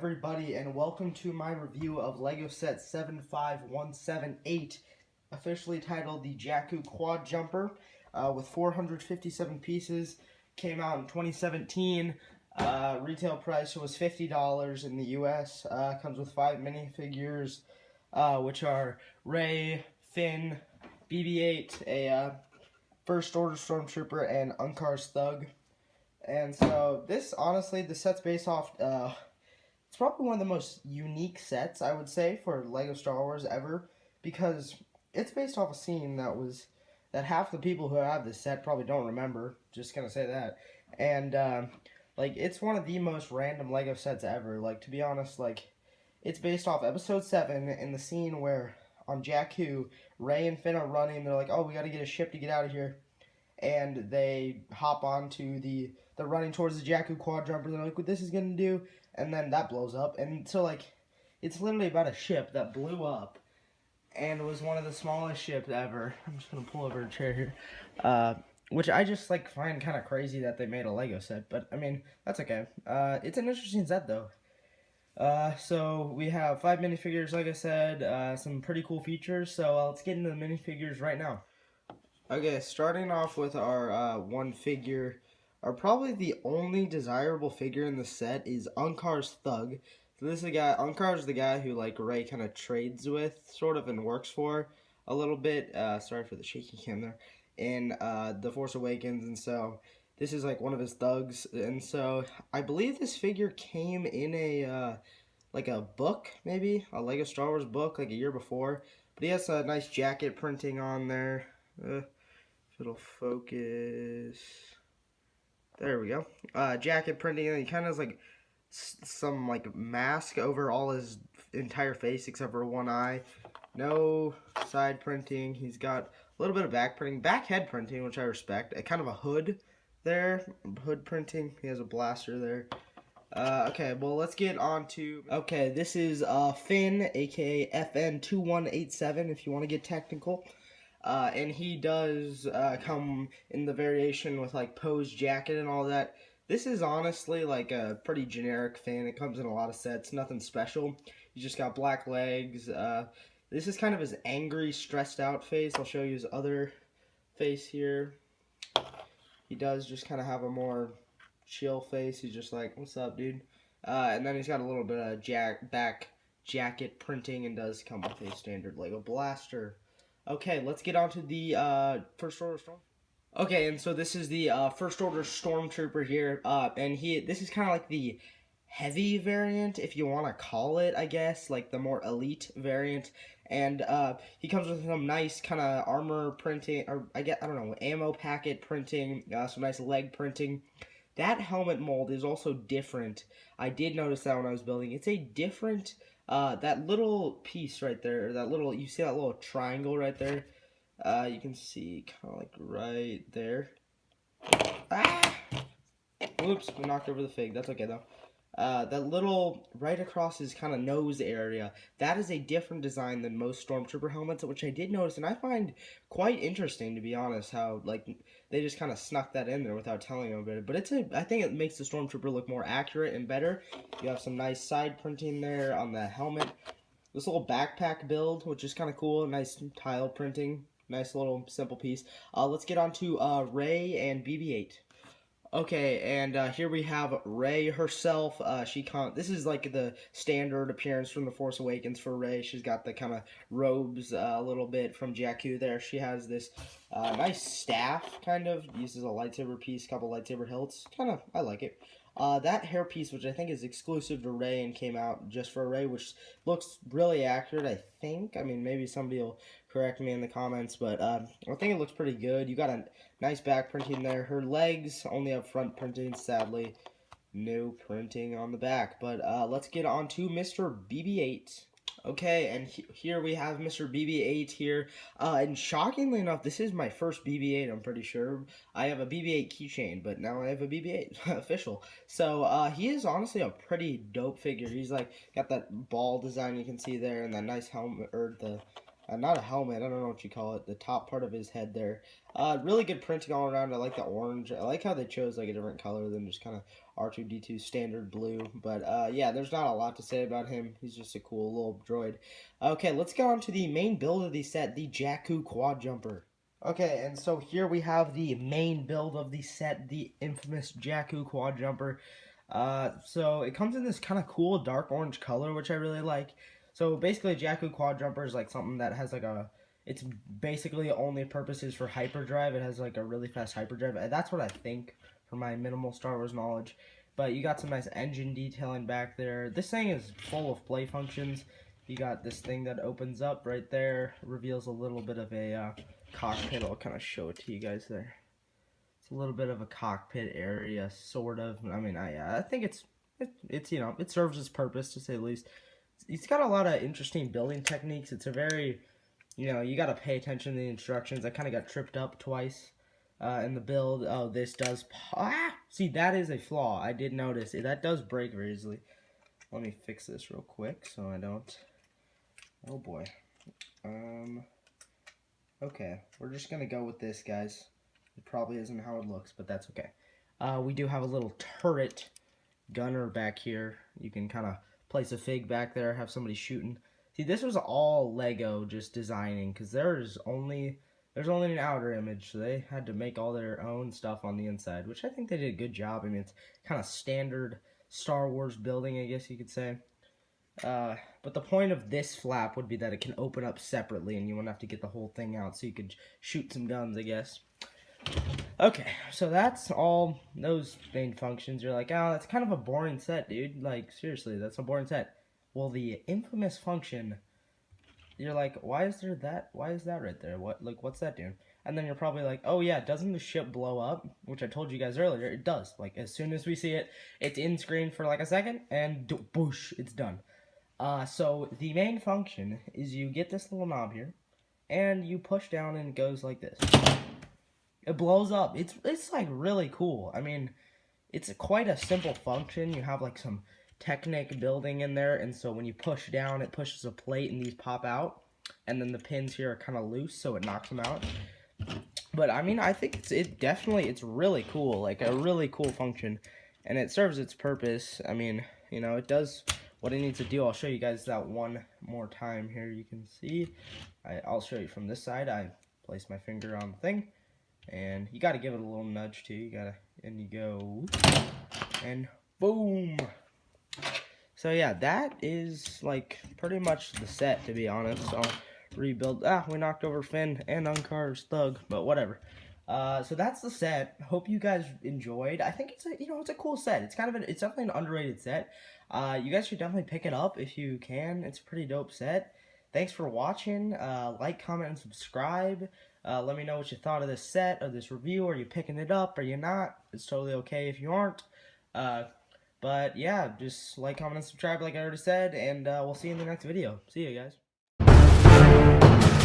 everybody, and welcome to my review of LEGO set 75178, officially titled the Jakku Quadjumper, with 457 pieces. Came out in 2017. Retail price was $50 in the US. Comes with 5 minifigures, which are Rey, Finn, BB-8, a First Order Stormtrooper, and Unkar's Thug. And so this, honestly, the set's based off, it's probably one of the most unique sets, I would say, for LEGO Star Wars ever, because it's based off a scene that half the people who have this set probably don't remember, just gonna say that. And, it's one of the most random LEGO sets ever. To be honest, it's based off Episode 7 in the scene where, on Jakku, Rey and Finn are running, they're like, oh, we gotta get a ship to get out of here. And they hop onto they're running towards the Jakku Quadjumper. They're like, what this is gonna do? And then that blows up. And so, it's literally about a ship that blew up and was one of the smallest ships ever. I'm just gonna pull over a chair here. Which I just, find kind of crazy that they made a LEGO set. But, I mean, that's okay. It's an interesting set, though. So we have 5 minifigures, like I said, some pretty cool features. So let's get into the minifigures right now. Okay, starting off with our one figure, probably the only desirable figure in the set is Unkar's Thug. So this is the guy, Unkar's the guy who Rey kind of trades with, sort of, and works for a little bit. Sorry for the shaky cam there. In The Force Awakens, and so this is one of his thugs. And so I believe this figure came in a a book, maybe a LEGO Star Wars book, a year before. But he has a nice jacket printing on there. If it'll focus. There we go. Jacket printing, and he kind of has some mask over all his entire face except for one eye. No side printing. He's got a little bit of back printing, back head printing, which I respect. Kind of a hood there, hood printing. He has a blaster there. Okay, well, let's get on to... Okay, this is Finn, aka FN2187, if you want to get technical. And he does come in the variation with Pose jacket and all that. This is honestly a pretty generic Finn. It comes in a lot of sets, nothing special. He's just got black legs. This is kind of his angry, stressed out face. I'll show you his other face here. He does just kind of have a more chill face. He's just like, what's up, dude? And then he's got a little bit of back jacket printing and does come with a standard LEGO blaster. Okay, let's get on to the First Order Storm. Okay, and so this is the First Order Stormtrooper here, and this is kind of the heavy variant, if you want to call it, I guess, the more elite variant. And he comes with some nice kind of armor printing, or I don't know, ammo packet printing, some nice leg printing. That helmet mold is also different. I did notice that when I was building. It's a different, that little piece right there, you see that little triangle right there? You can see kind of right there. Ah! Whoops, we knocked over the fig. That's okay, though. That little, right across his kind of nose area, that is a different design than most Stormtrooper helmets, which I did notice, and I find quite interesting, to be honest, how, they just kind of snuck that in there without telling them about it. But I think it makes the Stormtrooper look more accurate and better. You have some nice side printing there on the helmet. This little backpack build, which is kind of cool, nice tile printing, nice little simple piece. Let's get on to Rey and BB-8. Okay, and here we have Rey herself. This is the standard appearance from The Force Awakens for Rey. She's got the kind of robes a little bit from Jakku there. She has this nice staff, kind of. Uses a lightsaber piece, couple lightsaber hilts. I like it. That hairpiece, which I think is exclusive to Rey and came out just for Rey, which looks really accurate, I think. I mean, maybe somebody will correct me in the comments, but I think it looks pretty good. You got a nice back printing there. Her legs only have front printing, sadly. No printing on the back. But let's get on to Mr. BB-8. Okay, and here we have Mr. BB-8 here, and shockingly enough, this is my first BB-8, I'm pretty sure. I have a BB-8 keychain, but now I have a BB-8 official. So, he is honestly a pretty dope figure. He's got that ball design you can see there, and that nice helmet, or the not a helmet, I don't know what you call it, the top part of his head there. Really good printing all around. I like the orange. I like how they chose like a different color than just kind of R2-D2 standard blue. But yeah, there's not a lot to say about him. He's just a cool little droid. Okay, let's go on to the main build of the set, the Jakku Quadjumper. Okay, and so here we have the main build of the set, the infamous Jakku Quadjumper. So it comes in this kind of cool dark orange color, which I really like. So basically, Jakku Quadjumper is like something that has like it's basically only purposes for hyperdrive. It has like a really fast hyperdrive. That's what I think from my minimal Star Wars knowledge. But you got some nice engine detailing back there. This thing is full of play functions. You got this thing that opens up right there, reveals a little bit of a cockpit. I'll kind of show it to you guys there. It's a little bit of a cockpit area, sort of. I mean, I think it's you know, it serves its purpose, to say the least. It's got a lot of interesting building techniques. It's a very, you know, you got to pay attention to the instructions. I kind of got tripped up twice in the build. Oh, this does, see, that is a flaw. I did notice it. That does break very easily. Let me fix this real quick so I don't, oh boy. Okay, we're just going to go with this, guys. It probably isn't how it looks, but that's okay. We do have a little turret gunner back here. You can kind of place a fig back there, have somebody shooting. See, this was all Lego just designing, because there's only an outer image, so they had to make all their own stuff on the inside, which I think they did a good job. I mean, it's kind of standard Star Wars building, I guess you could say. But the point of this flap would be that it can open up separately, and you won't have to get the whole thing out, so you could shoot some guns, I guess. Okay, so that's all those main functions. You're like, oh, that's kind of a boring set, dude. Like, seriously, that's a boring set. Well, the infamous function, you're like, why is there that? Why is that right there? What's that doing? And then you're probably like, oh yeah, doesn't the ship blow up? Which I told you guys earlier, it does. Like, as soon as we see it, it's in screen for like a second, and boosh, it's done. So the main function is you get this little knob here, and you push down and it goes like this. It blows up. It's like really cool. I mean, it's quite a simple function. You have like some Technic building in there, and so when you push down, it pushes a plate and these pop out, and then the pins here are kind of loose, so it knocks them out. But I mean, I think it's really cool, like a really cool function, and it serves its purpose. I mean, you know, it does what it needs to do. I'll show you guys that one more time here. You can see, I'll show you from this side. I place my finger on the thing, and you got to give it a little nudge too. You gotta, and you go, and boom. So yeah, that is like pretty much the set, to be honest. So rebuild. We knocked over Finn and Uncar's Thug, but whatever. So that's the set. Hope you guys enjoyed. I think it's a cool set. It's it's definitely an underrated set. You guys should definitely pick it up if you can. It's a pretty dope set. Thanks for watching. Like, comment, and subscribe. Let me know what you thought of this set or this review. Are you picking it up? Are you not? It's totally okay if you aren't. But yeah, just like, comment, and subscribe like I already said, and we'll see you in the next video. See you guys.